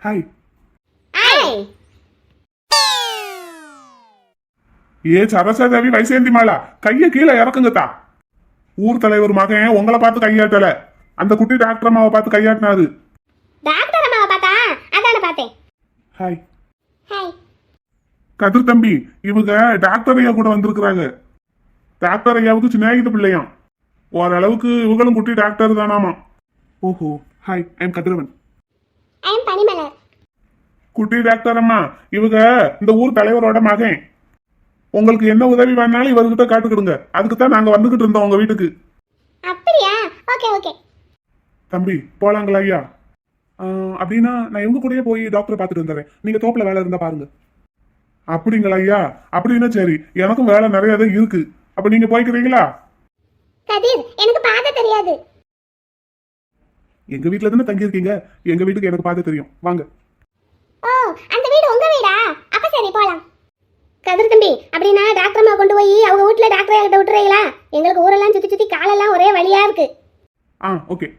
Hi. Hi. ஏ சரஸ்வதி வைசேந்தி மாலா, கைய கீழே இறக்குங்கத்தா. ஊர் தலைவர் மகன் உங்களை பார்த்து கையாட்டல, அந்த குட்டி டாக்டர் அம்மாவை பார்த்து கையாட்டினாரு. டாக்டர் அம்மாவை பார்த்தா அதான பார்த்தேன். ஹாய். ஹாய். கதிர் தம்பி, இவங்க டாக்டர் ஐயா கூட வந்திருக்கிறாங்க. டாக்டர் ஐயாவுக்கு சின்ன பிள்ளையாம். ஓரளவுக்கு இவங்களும் குட்டி டாக்டர் தானாமா. ஓஹோ. Hi, I'm Kathiravan. ஐம் பனிமலர். குட்டி டாக்டர் அம்மா, இவங்க இந்த ஊர் தலைவரோட மகன். உங்களுக்கு என்ன உதவி வேணாலும் இவர்கிட்ட காட்டுக்கிடுங்க. அதுக்கு தான் நாங்க வந்துகிட்டு இருந்தோம் உங்க வீட்டுக்கு. அப்படியா? Okay okay. தம்பி போலாங்களா ஐயா? அப்படின்னா நான் இவங்க கூடயே போய் டாக்டரை பார்த்துட்டு வந்துடுறேன். நீங்க தோப்புல வேலை இருந்தா பாருங்க. அப்படிங்களா ஐயா? அப்படின்னா சரி, எனக்கும் வேலை நிறைய தான் இருக்கு. அப்ப நீங்க போய்க்கிறீங்களா? கதிர், எனக்கு பார்க்க தெரியாது. எங்க வீட்டுல தானே தங்கி இருக்கீங்க, எங்க வீட்டுக்கு எனக்கு பார்த்து தெரியும். வாங்க. ஓ, அந்த வீடு உங்க வீடா? அப்ப சரி போலாம். கதிர் தம்பி, அப்படின்னா டாக்டர் அம்மா கொண்டு போய் அவங்க வீட்டுல டாக்டர் கிட்ட விட்டுறீங்களா? எங்களுக்கு ஊரெல்லாம் சுத்தி சுத்தி காலெல்லாம் ஒரே வலியா இருக்கு. ஓகே.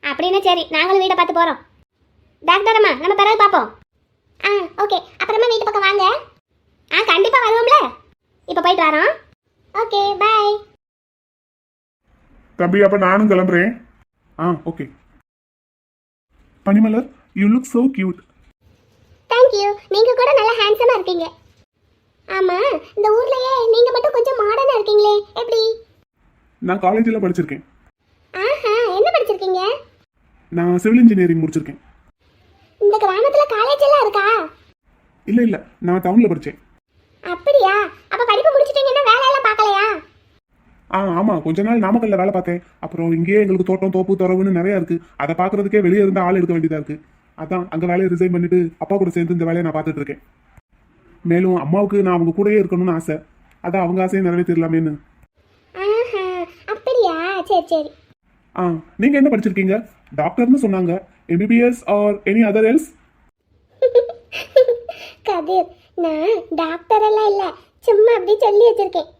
அப்படின்னா சரி, நாங்களும் வீட்டை பார்த்து போறோம். டாக்டர் அம்மா, நம்ம பிறகு பார்ப்போம். ஓகே. அப்புறமா வீட்டு பக்கம் வாங்க. கண்டிப்பா வருவோம்ல. இப்ப போயிட்டு வரோம். Okay, bye. தம்பி, அப்ப நானும் கிளம்புறேன். Okay. Panimalar, you look so cute. Thank you. நீங்க கூட நல்ல ஹேண்ட்ஸமா இருக்கீங்க. ஆமா, இந்த ஊர்லயே நீங்க மட்டும் கொஞ்சம் மாடர்னா இருக்கீங்களே, எப்படி? நான் காலேஜில் படிச்சிருக்கேன். என்ன படிச்சிருக்கீங்க? நான் சிவில் இன்ஜினியரிங் முடிச்சிருக்கேன். இந்த கிராமத்துல காலேஜ் எல்லாம் இருக்கா? இல்ல, நான் டவுன்ல படிச்சேன். அப்படியா? அப்ப படிப்பு முடிச்சிட்டீங்கன்னா வேலை எல்லாம் பார்க்கலையா? ஆமா, கொஞ்ச நாள் நாமக்கல்ல வேலை பார்த்தேன். அப்புறம் இங்கேயே எங்களுக்கு தோட்டம், தோப்பு, துறவுன்னு நிறைய இருக்கு. அதை பாக்குறதுக்கே வெளியே இருந்து ஆள் எடுக்க வேண்டியதா இருக்கு. அதான் அங்க வேலையை ரிசைன் பண்ணிட்டு அப்பா கூட சேர்ந்து இந்த வேலையை நான் பார்த்துட்டு இருக்கேன். மேலும் அம்மாவுக்கு நான் அவங்க கூடயே இருக்கணும்னு ஆசை. அதான் அவங்க ஆசையை நிறைவேற்றிடலாமேன்னு. அப்படியா? சரி சரி. நீங்க என்ன படிச்சிருக்கீங்க? டாக்டர்னு சொன்னாங்க. MBBS or any other else? Kathir, நான் டாக்டர் எல்லாம் இல்ல, சும்மா அப்படி சொல்லி வச்சிருக்கேன்.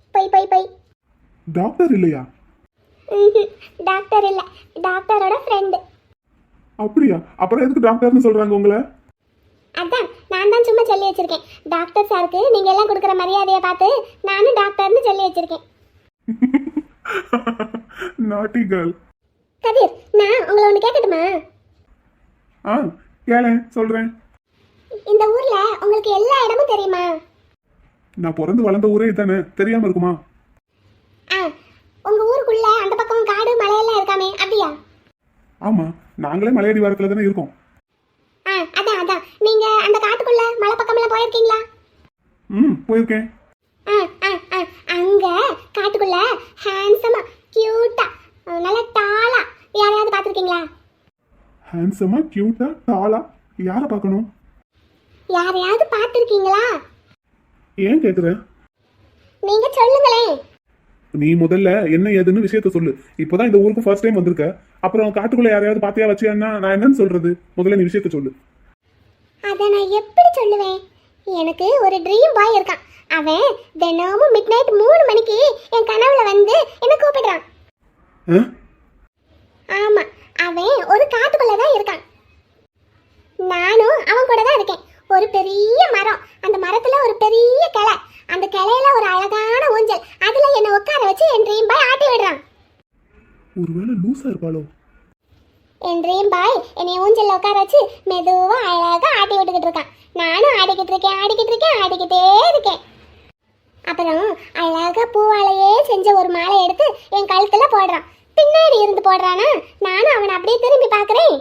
பை. டாக்டர் இல்லையா? டாக்டர் இல்ல, டாக்டரோட ஃப்ரெண்ட். அப்படியா? அப்புறம் எதுக்கு டாக்டர்னு சொல்றாங்க உங்களை? அதான் நான் தான் சும்மா சொல்லி வச்சிருக்கேன். டாக்டர் சாருக்கு நீங்க எல்லாம் கொடுக்குற மரியாதையை பார்த்து நானும் டாக்டர்னு சொல்லி வச்சிருக்கேன். நாட்டி கேர்ள். கதிர், நான் உங்களை ஒன்று கேட்கட்டுமா? கேளேன், சொல்றேன். இந்த ஊர்ல உங்களுக்கு எல்லா இடமும் தெரியுமா? நான் பிறந்து வளர்ந்த ஊரே தானே, தெரியாம இருக்குமா? உங்க ஊருக்குள்ள அந்த பக்கம் காடு மலையெல்லாம் இருக்காமே, அப்படியா? ஆமா, நாங்களே மலையடி வாரத்துல தானே இருக்கோம். அதான் நீங்க அந்த காட்டுக்குள்ள மலை பக்கமெல்லாம் போயிருக்கீங்களா? போயிருக்கேன். அங்க காட்டுக்குள்ள ஹேண்ட்ஸமா கியூட்டா நல்ல டாலா யாரையாவது பார்த்திருக்கீங்களா? ஹேண்ட்ஸமா கியூட்டா டாலா யார பார்க்கணும்? யாரையாவது பார்த்திருக்கீங்களா? ஏன் கேக்குற? நீங்க சொல்லுங்களேன். நீ முதல்ல என்ன ஏதுன்னு விஷயத்த சொல்லு. இப்போதான் இந்த ஊருக்கு ஃபர்ஸ்ட் டைம் வந்திருக்க. அப்புறம் காட்டுக்குள்ள யாரையாவது பாத்தியா வச்சியான்னா நான் என்னன்னு சொல்றது? முதல்ல நீ விஷயத்த சொல்லு. அத நான் எப்படி சொல்லுவேன்? எனக்கு ஒரு ட்ரீம் பாய் இருக்கான். அவன் தினமும் மிட் நைட் 3 மணிக்கு என் கனவுல வந்து என்ன கூப்பிடுறான். ஆமா, அவன் ஒரு காட்டுக்குள்ள தான் இருக்கான். நானும் அவன் கூட தான் இருக்கேன். ஒரு பெரிய மரம், அந்த மரத்துல ஒரு பெரிய கிளை, அந்த கிளையில ஒரு அழகான ஊஞ்சல், அதுல என்ன உட்கார வச்சு என் ட்ரீம் பாய் ஆட்டி விடுறான். ஒருவேளை லூசா இருப்பாளோ? என் ட்ரீம் பாய் என்னை ஊஞ்சல்ல உட்கார வச்சு மெதுவா அழகா ஆட்டி விட்டுக்கிட்டு இருக்கான். நானும் ஆடிக்கிட்டே இருக்கேன். அப்புறம் அழகா பூவாலையே செஞ்ச ஒரு மாலை எடுத்து என் கழுத்துல போடுறான். பின்னாடி இருந்து போடுறானா, நானும் அவனை அப்படியே திரும்பி பார்க்கறேன்.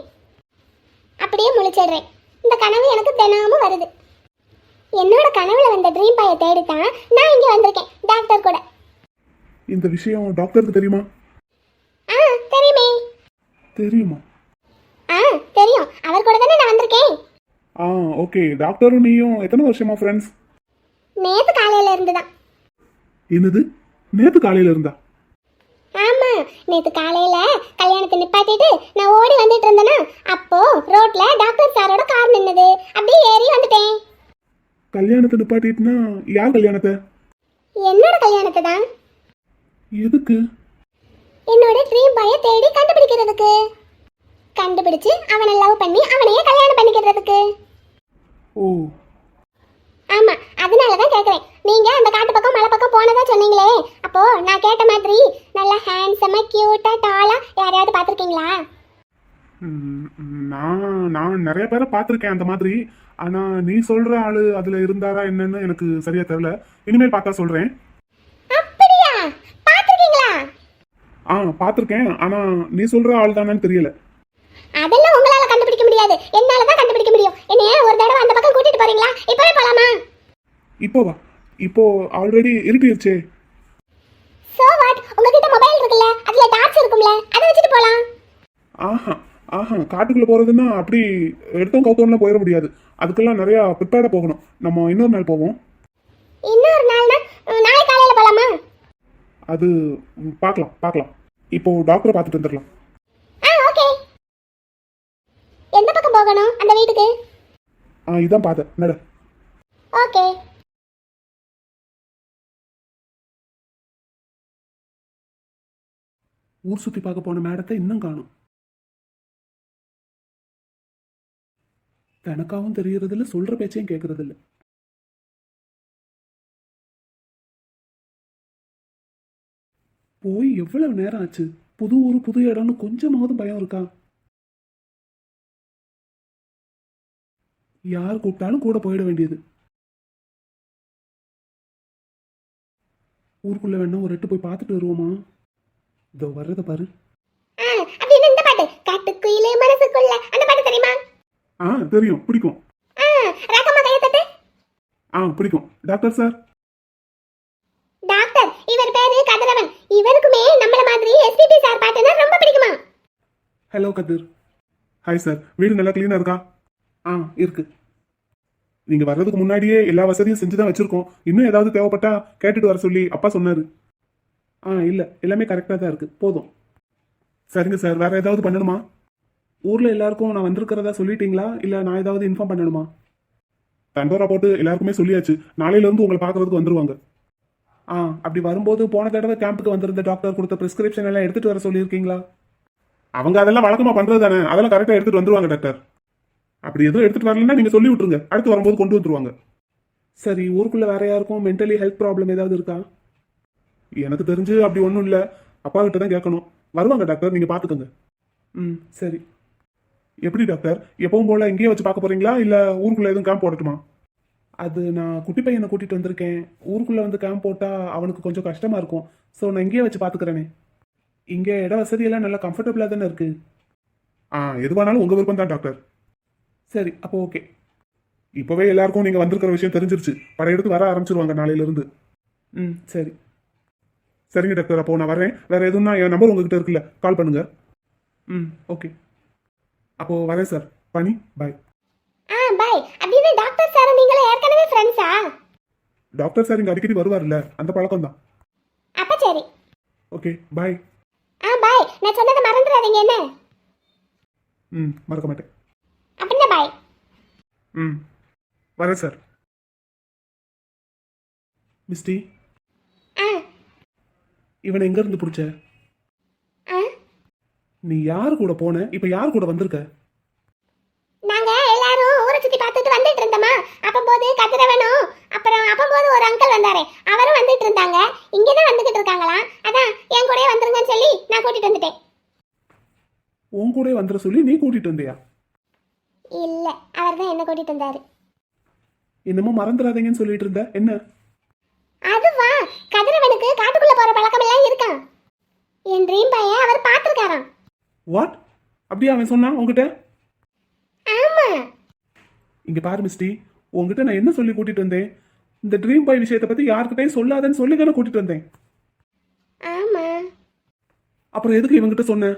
அப்படியே முழிச்சிடுறேன். இந்த கனவு எனக்கு தினமும் வருது. என்னோட கனவுல வந்த ட்ரீம் பாயை தேடித்தான் நான் இங்க வந்திருக்கேன் டாக்டர் கூட. இந்த விஷயம் டாக்டருக்கு தெரியுமா? தெரியுமே. தெரியுமா? தெரியும். அவர் கூட தானே நான் வந்திருக்கேன். ஓகே. டாக்டரும் நீயும் எத்தனை வருஷமா ஃப்ரெண்ட்ஸ்? நேத்து காலையில இருந்துதான். என்னது, நேத்து காலையில இருந்தா? ஆமா, நேத்து காலையில கல்யாணத்தை நிப்பாட்டிட்டு நான் ஓடி வந்துட்டு இருந்தேனா, அப்போ ரோட்ல டாக்டர் சாரோட கார் நின்னது. அப்படியே ஏறி வந்துட்டேன். கல்யாணத்தை நிப்பாட்டிட்டுனா யார் கல்யாணத்தை? என்னோட கல்யாணத்தை தான். எதுக்கு? என்னோட ட்ரீம் பாயை தேடி கண்டுபிடிக்கிறதுக்கு. கண்டுபிடிச்சு அவனை லவ் பண்ணி அவனையே கல்யாணம் பண்ணிக்கிறதுக்கு. ஓ. ஆமா, அதனாலதான் கேக்குறேன். நீங்க அந்த காட்டு பக்கம் மலை பக்கம் போனதா சொன்னீங்களே, அப்போ நான் கேட்ட மாதிரி நல்லா ஹேண்ட்ஸமா கியூட்டா டாலா யாரையாவது பாத்திருக்கீங்களா? நான் நிறைய பேரை பார்த்துருக்கேன் அந்த மாதிரி. ஆனா நீ சொல்ற ஆளு அதுல இருந்தாரா என்னன்னு எனக்கு சரியா தெரியல. இனிமேல் பார்த்தா சொல்றேன். அப்படியா? பாத்திருக்கீங்களா? பார்த்துருக்கேன். ஆனா நீ சொல்ற ஆள் தானேன்னு தெரியல. அதெல்லாம் உங்களால கண்டுபிடிக்க முடியாது, என்னாலதான் கண்டுபிடிக்க முடியும். என்னைய ஒரு தடவை அந்த பக்கம் கூட்டிட்டு போறீங்களா? இப்பவே போலாமா? இப்போவா? இப்போ ஆல்ரெடி இருட்டிருச்சே. So what? உங்ககிட்ட மொபைல் இருக்குல்ல, அதுல டார்ச் இருக்கும்ல, அதை வச்சுட்டு போலாம். காட்டுக்குள்ள போறதுன்னா அப்படி எடுத்தோம் கவுத்தோம்லாம் போயிட முடியாது. அதுக்கெல்லாம் நிறைய ப்ரிப்பேர்டா போகணும். நம்ம இன்னொரு நாள் போவோம். இன்னொரு நாள்னா நாளை காலையில போலாமா? அது பார்க்கலாம். இப்போ டாக்டரை பார்த்துட்டு வந்துடலாம். ஓகே. எந்த பக்கம் போகணும் அந்த வீட்டுக்கு? இதான் பார்த்தேன் நட. ஓகே. ஊர் சுத்தி பார்க்க போன மேடத்தை இன்னும் காணும். தனக்காவும் தெரியறது இல்ல, சொல்ற பேச்சையும் கேட்கறது இல்ல. போய் எவ்வளவு நேரம் ஆச்சு? புது ஊரு புது இடம்னு கொஞ்சமாவது பயம் இருக்கா? யார் கூப்பிட்டாலும் கூட போயிட வேண்டியது. ஊருக்குள்ள வேணா ஒரு எட்டு போய் பார்த்துட்டு வருவோமா? இதோ வர்றத பாரு. அப்படின்னு இந்த பாட்டு காட்டுக்குயிலே மனசுக்குள்ள அந்த பாட்டு தெரியுமா? தெரியும், பிடிக்கும். ராகமா கையை தட்டு. பிடிக்கும். Doctor sir. டாக்டர், இவர் பேரு கதிரவன். இவருக்குமே நம்மள மாதிரி எஸ்பிபி சார் பாட்டுனா ரொம்ப பிடிக்குமா? ஹலோ கதிர். Hi sir. வீடு நல்லா கிளீனா இருக்கா? இருக்கு. நீங்க வர்றதுக்கு முன்னாடியே எல்லா வசதியும் செஞ்சுதான் வச்சிருக்கோம். இன்னும் ஏதாவது தேவைப்பட்டா கேட்டுட்டு வர சொல்லி அப்பா சொன்னாரு. இல்ல, எல்லாமே கரெக்டா தான் இருக்கு, போதும். சரிங்க சார். வேற ஏதாவது பண்ணணுமா? ஊர்ல எல்லாருக்கும் நான் வந்திருக்கிறதா சொல்லிட்டீங்களா, இல்ல நான் ஏதாவது இன்ஃபார்ம் பண்ணணுமா? தண்டோரா போட்டு எல்லாருக்குமே சொல்லியாச்சு. நாளையில இருந்து உங்களை பார்க்கறதுக்கு வந்துருவாங்க. அப்படி வரும்போது போன தடவை கேம்புக்கு வந்திருந்த டாக்டர் கொடுத்த பிரிஸ்கிரிப்ஷன் எல்லாம் எடுத்துட்டு வர சொல்லியிருக்கீங்களா? அவங்க அதெல்லாம் வழக்கமா பண்றது தானே, அதெல்லாம் கரெக்டா எடுத்துட்டு வந்துருவாங்க டாக்டர். அப்படி எதுவும் எடுத்துட்டு வரலன்னா நீங்க சொல்லி விட்டுருங்க, அடுத்து வரும்போது கொண்டு வந்துருவாங்க. சரி, ஊருக்குள்ள வேற யாருக்கும் மென்டலி ஹெல்த் ப்ராப்ளம் ஏதாவது இருக்கா? எனக்கு தெரிஞ்சு அப்படி ஒன்றும் இல்லை. அப்பா கிட்ட தான் கேட்கணும். வருவாங்க டாக்டர், நீங்க பாத்துக்கோங்க. சரி. எப்படி டாக்டர், எப்பவும் போல இங்கேயே வச்சு பார்க்க போறீங்களா, இல்ல ஊருக்குள்ள எதுவும் கேம்ப் போடட்டுமா? அது நான் குட்டி பையனை கூட்டிட்டு வந்திருக்கேன். ஊருக்குள்ள வந்து கேம்ப் போட்டா அவனுக்கு கொஞ்சம் கஷ்டமா இருக்கும். ஸோ நான் இங்கேயே வச்சு பாத்துக்கிறேனே. இங்க இட வசதி எல்லாம் நல்லா கம்ஃபர்டபுளா தானே இருக்கு. எதுவானாலும் உங்க விருப்பம் தான் டாக்டர். சரி, அப்போ ஓகே. இப்பவே எல்லாருக்கும் நீங்க வந்திருக்கிற விஷயம் தெரிஞ்சிருச்சு. படையெடுத்து வர ஆரம்பிச்சிருவாங்க நாளையில இருந்து. சரி. சரிங்க டாக்டர், அப்போ நான் வரேன். வேற எதுவும்னா என் நம்பர் உங்ககிட்ட இருக்குல்ல, கால் பண்ணுங்க. ஓகே. அப்போ வரேன் சார். பனி, பாய். பாய். அப்படின்னு டாக்டர் சார் நீங்களும் ஏற்கனவே ஃப்ரெண்ட்ஸா? டாக்டர் சார் இங்க அடிக்கடி வருவார்ல, அந்த பழக்கம் தான். அப்ப சரி. ஓகே, பாய். பாய். நான் சொன்னதை மறந்துடாதீங்க என்ன? மறக்க மாட்டேன். அப்படின்னா பாய். வரேன் சார். மிஸ்டி, இவனை எங்க இருந்து பிடிச்ச? நீ யார் கூட போன? இப்ப யார் கூட வந்திருக்க? நாங்க எல்லாரும் ஊரை சுத்தி பார்த்துட்டு வந்துட்டு இருந்தோமா, அப்பம்போது கதிரவனும் அப்புறம் அப்பம்போது ஒரு அங்கிள் வந்தாரே, அவரும் வந்துட்டு இருந்தாங்க. இங்கதான் வந்துகிட்டு இருக்காங்களா, அதான் என் கூடயே வந்துருங்கன்னு சொல்லி நான் கூட்டிட்டு வந்துட்டேன். உன் கூட வந்துட சொல்லி நீ கூட்டிட்டு வந்தியா? இல்ல, அவர் தான் என்ன கூட்டிட்டு வந்தாரு. என்னமோ மறந்துடாதீங்கன்னு சொல்லிட்டு இருந்த, என்ன? அதுவா, கதிரவனுக்கு காட்டுக்குள்ள போற பழக்கம் எல்லாம் இருக்கான். என் ட்ரீம் பையன் அவர் பார்த்திருக்காராம். வாட்? அப்படியே அவன் சொன்னான் உங்ககிட்ட? ஆமா. இங்க பாரு மிஸ்டி, உங்ககிட்ட நான் என்ன சொல்லி கூட்டிட்டு வந்தேன்? இந்த ட்ரீம் பாய் விஷயத்தை பத்தி யாருக்கிட்டையும் சொல்லாதன்னு சொல்லி தானே கூட்டிட்டு வந்தேன். ஆமா. அப்புறம் எதுக்கு இவங்கிட்ட சொன்ன?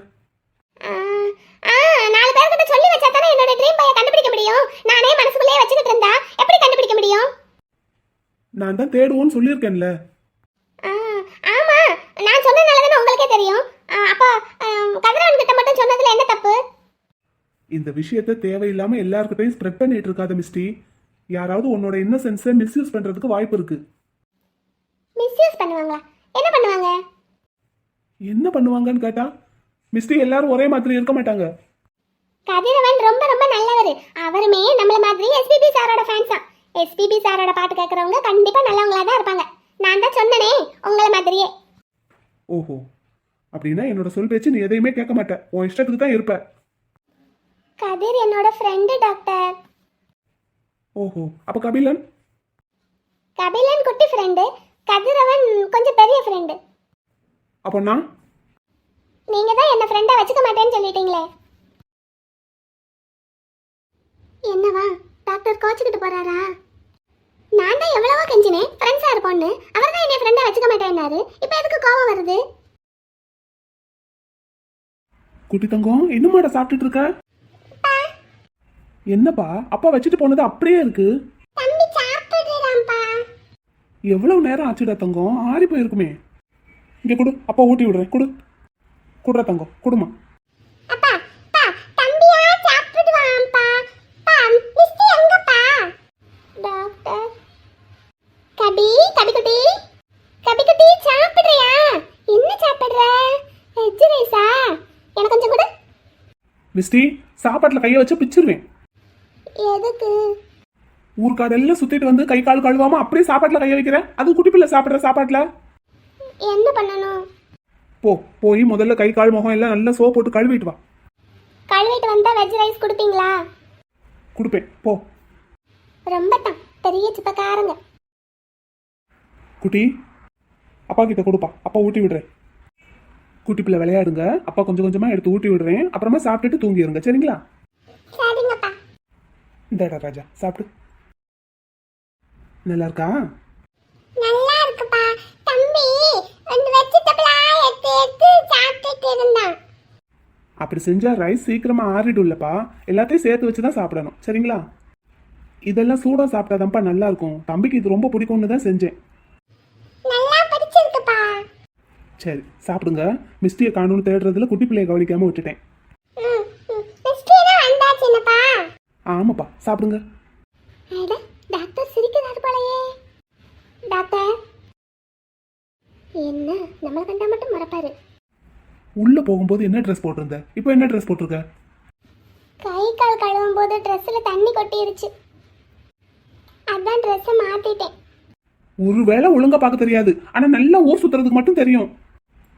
4 பேர்கிட்ட சொல்லி வச்சா தானே என்னோட ட்ரீம் பாயை கண்டுபிடிக்க முடியும். நானே மனசுக்குள்ளேயே வச்சுக்கிட்டு இருந்தா எப்படி கண்டுபிடிக்க முடியும்? நான் தான் தேடுவோன்னு சொல்லியிருக்கேன்ல. ஆமா, நான் சொன்னதுனால தானே உங்களுக்கே தெரியும். அப்போ கதிரவன் கிட்ட மட்டும் சொன்னதுல என்ன தப்பு? இந்த விஷயத்தை தேவையில்லாம எல்லாருக்கிட்டையும் ஸ்ப்ரெட் பண்ணிட்டு இருக்காத மிஸ்டி. யாராவது உன்னோட இன்னசென்ஸை மிஸ்யூஸ் பண்றதுக்கு வாய்ப்பு இருக்கு. மிஸ்யூஸ் பண்ணுவாங்களா? என்ன பண்ணுவாங்க? என்ன பண்ணுவாங்கன்னு கேட்டா, மிஸ்டி எல்லாரும் ஒரே மாதிரி இருக்க மாட்டாங்க. கதிரவன் ரொம்ப ரொம்ப நல்லவர். அவருமே நம்மள மாதிரி எஸ்பிபி சாரோட ஃபேன்ஸ் தான். எஸ்பிபி சாரோட பாட்டு கேட்கறவங்க கண்டிப்பா நல்லவங்களா தான் இருப்பாங்க. நான் தான் சொன்னனே உங்களை மாதிரியே. ஓஹோ, அப்படின்னா என்னோட சொல் பேச்சு நீ எதையுமே கேட்க மாட்ட, உன் இஷ்டத்துக்கு தான் இருப்ப. கதிர் என்னோட ஃப்ரெண்டு டாக்டர். ஓஹோ, அப்ப கபிலன்? கபிலன் குட்டி ஃப்ரெண்டு, கதிரவன் கொஞ்சம் பெரிய ஃப்ரெண்டு. அப்போ நான்? நீங்க தான் என்ன ஃப்ரெண்டா வச்சுக்க மாட்டேன்னு சொல்லிட்டீங்களே. என்னவா டாக்டர் கோச்சுக்கிட்டு போறாரா? நான் தான் எவ்வளவோ கெஞ்சினேன் ஃப்ரெண்ட்ஸா இருப்போம்னு. அவர் தான் என்ன ஃப்ரெண்டா வச்சுக்க மாட்டேன்னாரு. இப்போ எதுக்கு கோவம் வருது? குட்டி தங்கம், என்னமாடா சாப்பிட்டுட்டு இருக்க? என்னப்பா, அப்பா வச்சுட்டு போனது அப்படியே இருக்கு. தம்பி சாப்பிடுறான்ப்பா. எவ்வளவு நேரம் ஆச்சுடா தங்கம், ஆறி போயிருக்குமே. இங்க கொடு, அப்பா ஊட்டி விடுறேன். குடுற தங்கம், குடுமா. அப்பா பா தம்பியா சாப்பிடுவான்ப்பா. பா மிஸ்டி எங்கப்பா? டாக்டர். கபி கபிக்குட்டி, கபிக்குட்டி சாப்பிடுறியா? என்ன சாப்பிடுற? வெஜ் ரைஸா? எனக்கு கொஞ்சம் கொடு. மிஸ்டி, சாப்பாட்டுல கையை வச்சு பிச்சிருவேன். எதுக்கு? ஊர்காடெல்லாம் சுத்திட்டு வந்து கை கால் கழுவாம அப்படியே சாப்பாட்டுல கையை வைக்கிறேன். அது குட்டி பிள்ளை சாப்பிடுற சாப்பாட்டுல. என்ன பண்ணணும்? போய் முதல்ல கை கால் முகம் எல்லாம் நல்லா சோப் போட்டு கழுவிட்டு வா. கழுவிட்டு வந்தா வெஜ் ரைஸ் கொடுப்பீங்களா? கொடுப்பேன், போ. ரொம்ப தான் பெரிய சிப்பக்காரங்க. குட்டி, அப்பா கிட்ட கொடுப்பா, அப்பா ஊட்டி விடுறேன். குட்டி பிள்ளை விளையாடுங்க, அப்பா கொஞ்சம் கொஞ்சமா எடுத்து ஊட்டி விடுறேன். அப்புறமா சாப்பிட்டுட்டு தூங்கிடுங்க, சரிங்களா? சரிங்கப்பா. இந்தாடா ராஜா, சாப்பிடு. நல்லா இருக்கா? நல்லா இருக்குப்பா. தம்பி அந்த வெஜிடபிளா எடுத்து சாப்பிட்டுட்டு இருந்தான். அப்படி செஞ்சா ரைஸ் சீக்கிரமா ஆறிடும்லப்பா. எல்லாத்தையும் சேர்த்து வச்சு தான் சாப்பிடணும், சரிங்களா? இதெல்லாம் சூடா சாப்பிட்டாதான்ப்பா நல்லா இருக்கும். தம்பிக்கு இது ரொம்ப பிடிக்கும்னு தான் செஞ்சேன். நல்லா பிடிச்சிருக்குப்பா. சரி, சாப்பிடுங்க. மிஸ்டியை காணும்னு தேடுறதுல குட்டி பிள்ளையை கவனிக்காம விட்டுட்டேன். மிஸ்டினா வந்தாச்சுனப்பா. ஆமாப்பா, சாப்பிடுங்க. அட டாக்டர் சிரிக்கிறாரு போலயே. டாக்டர் என்ன நம்மள கண்டா மட்டும் மறப்பாரு. உள்ள போகும்போது என்ன ட்ரெஸ் போட்டிருந்த, இப்போ என்ன ட்ரெஸ் போட்டிருக்க? கை கால் கழுவும் போது ட்ரெஸ்ல தண்ணி கொட்டிருச்சு. அதான் ட்ரெஸ்ஸை மாத்திட்டேன். ஒருவேளை ஒழுங்கா பார்க்க தெரியாது, ஆனா நல்லா ஊர் சுத்துறதுக்கு மட்டும் தெரியும்.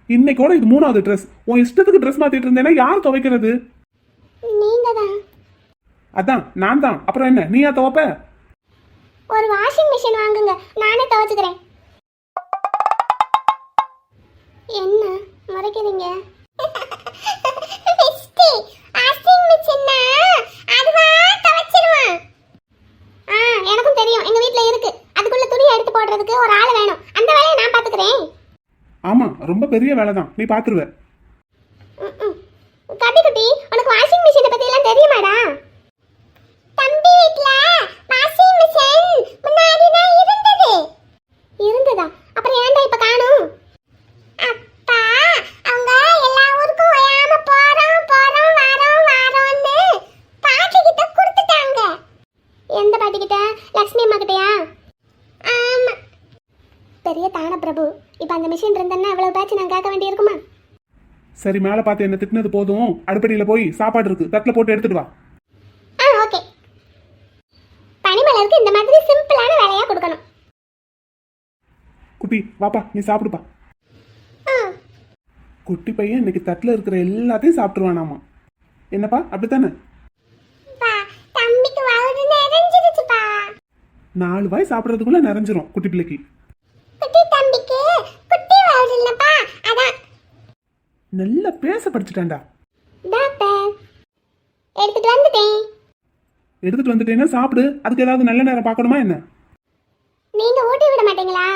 இன்னைக்கோட இது 3வது ட்ரெஸ். உன் இஷ்டத்துக்கு ட்ரெஸ் மாத்திட்டு இருந்தேன்னா யார் துவைக்கிறது? நீங்க தான். அதான் நான் தான். அப்புறம் என்ன, நீயா துவைப்ப? ஒரு வாஷிங் மிஷின் வாங்குங்க, நானே துவைச்சுக்கிறேன். என்ன முறைக்கிறீங்க? மிஸ்டி, வாஷிங் மிஷின்னா அதுவா துவைச்சிடுவான். எனக்கும் தெரியும், எங்க வீட்ல இருக்கு. அதுக்குள்ள துணி எடுத்து போடுறதுக்கு ஒரு ஆள் வேணும். அந்த வேலையை நான் பாத்துக்கிறேன். ஆமா, ரொம்ப பெரிய வேலை தான், நீ பாத்துருவ. கபி குட்டி, உனக்கு வாஷிங் மிஷினை பத்தி எல்லாம் தெரியுமாடா? தம்பி வீட்ல வாஷிங் மிஷின் முன்னாடி தான் இருந்தது. இருந்ததா? அப்புறம் ஏன்டா இப்ப காணோம்? அப்பா அவங்க எல்லா ஊருக்கும் ஓயாம போறோம் வாரோம்னு பாட்டி கிட்ட கொடுத்துட்டாங்க. எந்த பாட்டி கிட்ட? லட்சுமி அம்மா கிட்டயா? ஆமா. பெரிய தான பிரபு. இப்ப அந்த மிஷின் இருந்தேன்னா இவ்வளவு பேச்சு நான் கேட்க வேண்டியிருக்குமா? சரி, மேலே பார்த்து என்ன திட்டினது போதும். அடுப்படியில் போய் சாப்பாடு இருக்கு, தட்டில் போட்டு எடுத்துட்டு வா. ஓகே. பனிமலருக்கு இந்த மாதிரி சிம்பிளான வேலையா கொடுக்கணும். குட்டி வாப்பா, நீ சாப்பிடுப்பா. குட்டி பையன் இன்னைக்கு தட்டில் இருக்கிற எல்லாத்தையும் சாப்பிட்டுருவானாமா. என்னப்பா, அப்படித்தானே? தம்பிக்கு வயிறு நிறைஞ்சிருச்சுப்பா. 4 வாய் சாப்பிட்றதுக்குள்ள நிறைஞ்சிரும் குட்டி பிள்ளைக்கு. குட்டி தம்பிக்கு குட்டி வயிறு இல்லப்பா, அதான். நல்லா பேச படிச்சுட்டான்டா. டாக்டர் எடுத்துட்டு வந்துட்டேன். எடுத்துட்டு வந்துட்டேன்னா சாப்பிடு. அதுக்கு ஏதாவது நல்ல நேரம் பார்க்கணுமா என்ன? நீங்க ஊட்டி விட மாட்டீங்களா?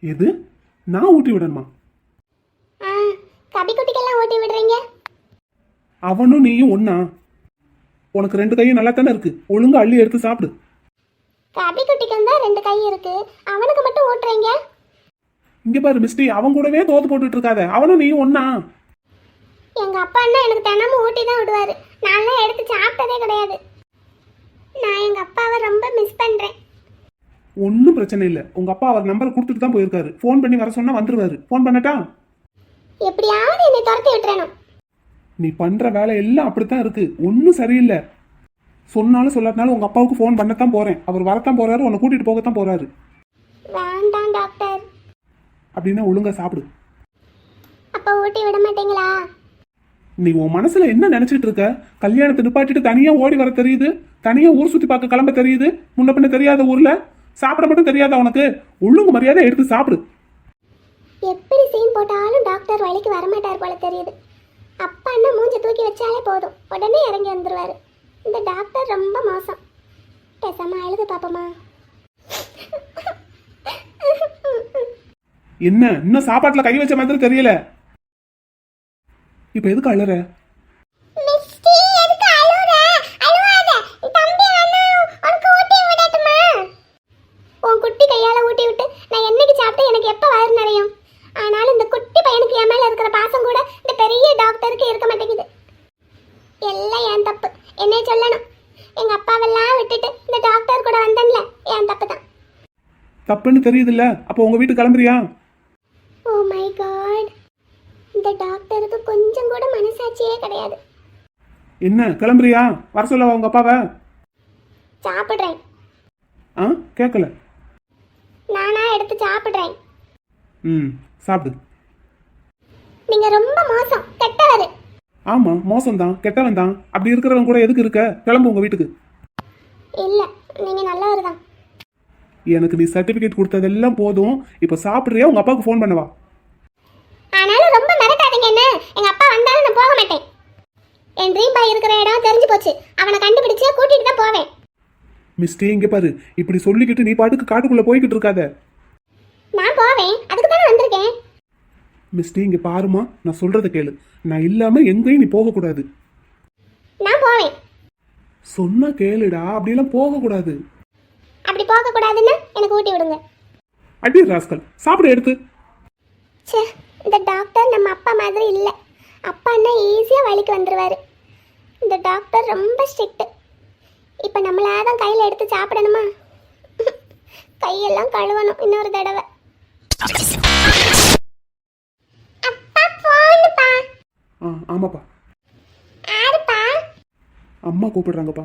எது, நான் ஊட்டி விடணுமா? கபி குட்டிக்கெல்லாம் ஊட்டி விடுறீங்க. அவனும் நீயும் ஒண்ணா? உனக்கு 2 கையும் நல்லா தானே இருக்கு, ஒழுங்கா அள்ளி எடுத்து சாப்பிடு. கபி குட்டிக்கு தான் 2 கை இருக்கு, அவனுக்கு மட்டும் ஊட்டுறீங்க. இங்க பாரு மிஸ்டி, அவன் கூடவே தோத்து போட்டுட்டு இருக்காத. அவனும் நீயும் ஒண்ணா? எங்க அப்பா அண்ணா எனக்கு தினமும் ஊட்டி தான் விடுவாரு. நான்லாம் எடுத்து சாப்பிட்டதே கிடையாது. நான் எங்க அப்பாவை ரொம்ப மிஸ் பண்றேன். ஒன்றும் பிரச்சனை இல்லை. உங்க அப்பா அவர் நம்பரை கொடுத்துட்டு தான் போயிருக்காரு. ஃபோன் பண்ணி வர சொன்னா வந்துருவாரு. ஃபோன் பண்ணட்டா? எப்படியாவது என்னை துரத்தி விட்டுறணும். நீ பண்ற வேலை எல்லாம் அப்படித்தான் இருக்கு, ஒன்றும் சரியில்லை. சொன்னாலும் சொல்லாட்டினாலும் உங்க அப்பாவுக்கு ஃபோன் பண்ணத்தான் போறேன், அவர் வரத்தான் போறாரு, உன்னை கூட்டிட்டு போகத்தான் போறாரு. வேண்டாம் டாக்டர். அப்படின்னா ஒழுங்கா சாப்பிடு. அப்ப ஊட்டி விட மாட்டீங்களா? நீ உன் மனசுல என்ன நினைச்சிட்டு இருக்க? கல்யாணத்தை நிப்பாட்டிட்டு தனியா ஓடி வர தெரியுது, தனியா ஊர் சுத்தி பார்க்க கிளம்ப தெரியுது, முன்ன பின்ன தெரியாத ஊர்ல சாப்பிட மட்டும் தெரியாத உனக்கு? ஒழுங்கு மரியாதை எடுத்து சாப்பிடு. எப்படி சீன் போட்டாலும் டாக்டர் வழிக்கு வரமாட்டார் போல தெரியுது. அப்பா அண்ணா மூஞ்சி தூக்கி வச்சாலே போதும், உடனே இறங்கி வந்துருவாரு. இந்த டாக்டர் ரொம்ப மோசம். பேசாம அழுது பாப்போமா? என்ன இன்னும் சாப்பாட்டுல கை வச்ச மாதிரி தெரியல? இப்ப எதுக்கு அழுற? உன் குட்டி கையால ஊட்டி விட்டு நான் என்னைக்கு சாப்பிட்டு எனக்கு எப்ப வயிறு நிறையும்? ஆனாலும் இந்த குட்டி பையனுக்கு என் மேல இருக்கிற பாசம் கூட இந்த பெரிய டாக்டருக்கு இருக்க மாட்டேங்குது. எல்லாம் என் தப்பு, என்னைய சொல்லணும். எங்க அப்பாவெல்லாம் விட்டுட்டு இந்த டாக்டர் கூட வந்தேன்ல, என் தப்பு தான். தப்புன்னு தெரியுதுல்ல, அப்போ உங்க வீட்டுக்கு கிளம்புறியா? ஓ மை காட், இந்த டாக்டருக்கு கொஞ்சம் கூட மனசாட்சியே கிடையாது. என்ன கிளம்புறியா? வர சொல்லவா உங்க அப்பாவை? சாப்பிடுறேன். ஆ கேட்கல. நானா எடுத்து சாப்பிடுறேன். ம் சாப்பிடு. நீங்க ரொம்ப மோசம், கெட்டவரு. ஆமா மோசம்தான், கெட்டவன் தான். அப்படி இருக்கிறவன் கூட எதுக்கு இருக்க? கிளம்பு உங்க வீட்டுக்கு. இல்ல, நீங்க நல்லவர் தான். எனக்கு நீ சர்டிபிகேட் கொடுத்ததெல்லாம் போதும். இப்ப சாப்பிடுறியா? உங்க அப்பாவுக்கு ஃபோன் பண்ணவா? ஆனாலும் ரொம்ப மிரட்டாதீங்க என்ன. எங்க அப்பா வந்தாலும் நான் போக மாட்டேன். என் ட்ரீம் பாய் இருக்கிற இடம் தெரிஞ்சு போச்சு. அவனை கண்டுபிடிச்சே கூட்டிட்டு தான் போவேன். மிஸ்டே இங்க பாரு, இப்படி சொல்லிக்கிட்டு நீ பாட்டுக்கு காட்டுக்குள்ள போய்கிட்டு இருக்காத. நான் போவேன், அதுக்கு தானே வந்திருக்கேன். மிஸ்டே இங்க பாருமா, நான் சொல்றத கேளு. நான் இல்லாம எங்கேயும் நீ போக கூடாது. நான் போவேன். சொன்னா கேளுடா, அப்படியெல்லாம் போக கூடாது. அப்படி போக கூடாதுன்னா எனக்கு ஊட்டி விடுங்க. அடி ராஸ்கல், சாப்பிட எடுத்து. ச்சே, இந்த டாக்டர் நம்ம அப்பா மாதிரி இல்லை. அப்பா அண்ணா ஈஸியாக வழிக்கு வந்துடுவார். இந்த டாக்டர் ரொம்ப ஸ்ட்ரிக்ட். இப்போ நம்மளாதான் கையில் எடுத்து சாப்பிடணுமா? கையெல்லாம் கழுவணும் இன்னொரு தடவை. அப்பா போனுப்பா. ஆமாப்பா. ஆறுப்பா. அம்மா கூப்பிடுறாங்கப்பா.